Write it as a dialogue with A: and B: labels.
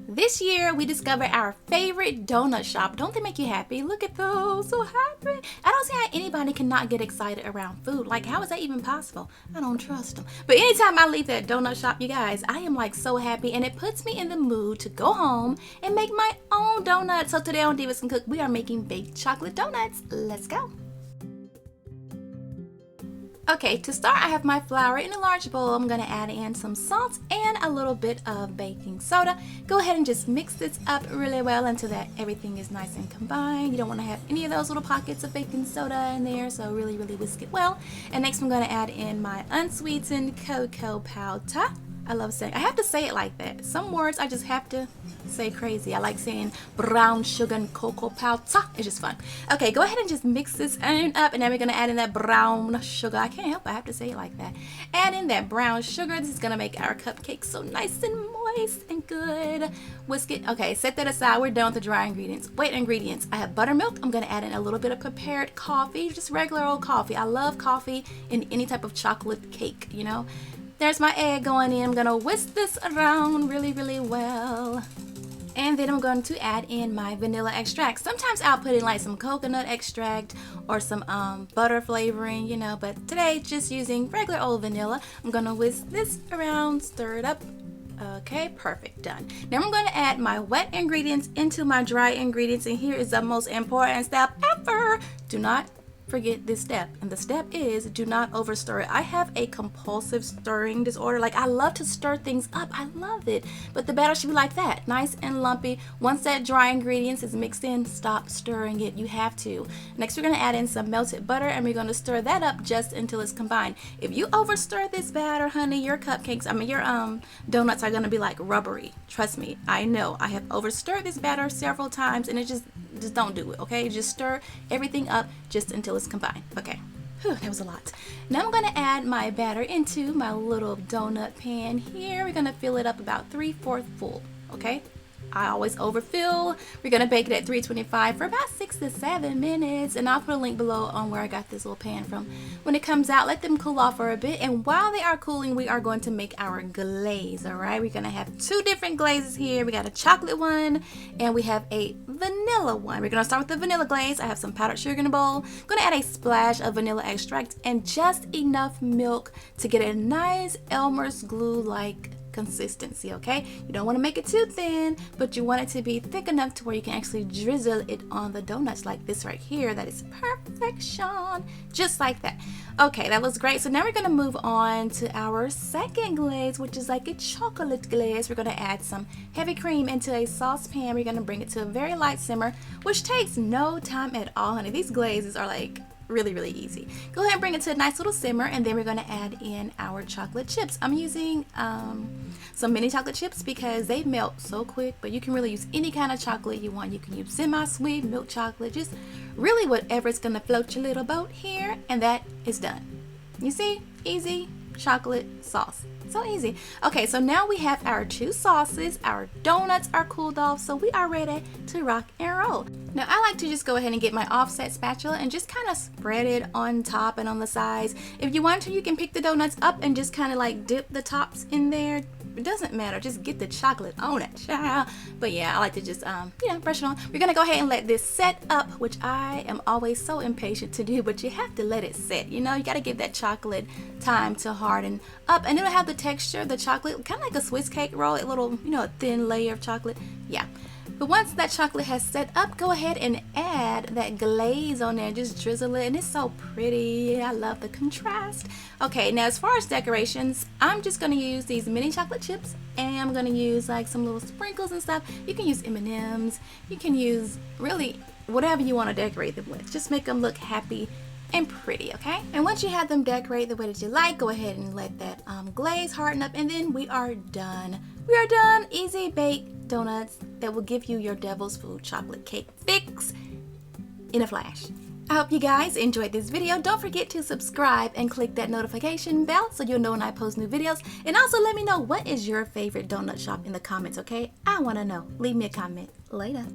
A: This year we discovered our favorite donut shop. Don't they make you happy? Look at those, so happy. I don't see how anybody cannot get excited around food. Like, how is that even possible? I don't trust them. But anytime I leave that donut shop, you guys, I am like so happy, and it puts me in the mood to go home and make my own donuts. So today on Divas Can Cook, we are making baked chocolate donuts. Let's go. Okay, to start, I have my flour in a large bowl. I'm gonna add in some salt and a little bit of baking soda. Go ahead and just mix this up really well until that everything is nice and combined. You don't wanna have any of those little pockets of baking soda in there, so really whisk it well. And next I'm gonna add in my unsweetened cocoa powder. I have to say it like that. Some words I just have to say crazy. I like saying brown sugar and cocoa powder. It's just fun. Okay, go ahead and just mix this up, and then we're gonna add in that brown sugar. I can't help it, I have to say it like that. Add in that brown sugar. This is gonna make our cupcakes so nice and moist and good. Whisk it. Okay, set that aside. We're done with the dry ingredients. Wait, ingredients. I have buttermilk. I'm gonna add in a little bit of prepared coffee, just regular old coffee. I love coffee in any type of chocolate cake, you know. There's my egg going in. I'm gonna whisk this around really well. And then I'm going to add in my vanilla extract. Sometimes I'll put in like some coconut extract or some butter flavoring, you know, but today just using regular old vanilla. I'm gonna whisk this around, stir it up. Okay, perfect, done. Now I'm going to add my wet ingredients into my dry ingredients, and here is the most important step ever. Do not forget this step, and the step is do not over stir it. I have a compulsive stirring disorder. Like, I love to stir things up. I love it, but the batter should be like that, nice and lumpy. Once that dry ingredients is mixed in, stop stirring it. You have to. Next, we're going to add in some melted butter, and we're going to stir that up just until it's combined. If you over stir this batter, honey, your cupcakes, your donuts are going to be like rubbery. Trust me, I know. I have over stirred this batter several times, and it just don't do it. Okay, just stir everything up just until it's combined. Okay. Whew, that was a lot. Now I'm going to add my batter into my little donut pan here. We're going to fill it up about 3/4 full. Okay, I always overfill. We're going to bake it at 325 for about 6 to 7 minutes, and I'll put a link below on where I got this little pan from. When it comes out, let them cool off for a bit, and while they are cooling, we are going to make our glaze. All right, we're going to have 2 different glazes here. We got a chocolate one and we have a vanilla one. We're going to start with the vanilla glaze. I have some powdered sugar in a bowl. I'm going to add a splash of vanilla extract and just enough milk to get a nice Elmer's glue like consistency. Okay, you don't want to make it too thin, but you want it to be thick enough to where you can actually drizzle it on the donuts like this right here. That is perfection, just like that. Okay, that was great. So now we're going to move on to our second glaze, which is like a chocolate glaze. We're going to add some heavy cream into a saucepan. We're going to bring it to a very light simmer, which takes no time at all, honey. These glazes are like really easy. Go ahead and bring it to a nice little simmer, and then we're going to add in our chocolate chips. I'm using some mini chocolate chips because they melt so quick, but you can really use any kind of chocolate you want. You can use semi-sweet, milk chocolate, just really whatever is going to float your little boat here, and that is done. You see, easy chocolate sauce. So easy. Okay, so now we have our 2 sauces. Our donuts are cooled off, so we are ready to rock and roll. Now I like to just go ahead and get my offset spatula and just kind of spread it on top and on the sides. If you want to, you can pick the donuts up and just kind of like dip the tops in there. It doesn't matter, just get the chocolate on it, child. But yeah, I like to just brush it on. We're gonna go ahead and let this set up, which I am always so impatient to do, but you have to let it set. You know, you gotta give that chocolate time to harden up, and it'll have the texture of the chocolate, kind of like a Swiss cake roll, a little, a thin layer of chocolate. Yeah. But once that chocolate has set up, go ahead and add that glaze on there. Just drizzle it, and it's so pretty. I love the contrast. Okay, now as far as decorations, I'm just going to use these mini chocolate chips, and I'm going to use like some little sprinkles and stuff. You can use M&Ms. You can use really whatever you want to decorate them with. Just make them look happy and pretty, okay? And once you have them decorate the way that you like, go ahead and let that glaze harden up, and then we are done. We are done. Easy baked donuts that will give you your devil's food chocolate cake fix in a flash. I hope you guys enjoyed this video. Don't forget to subscribe and click that notification bell so you'll know when I post new videos. And also let me know, what is your favorite donut shop in the comments, okay? I want to know. Leave me a comment. Later.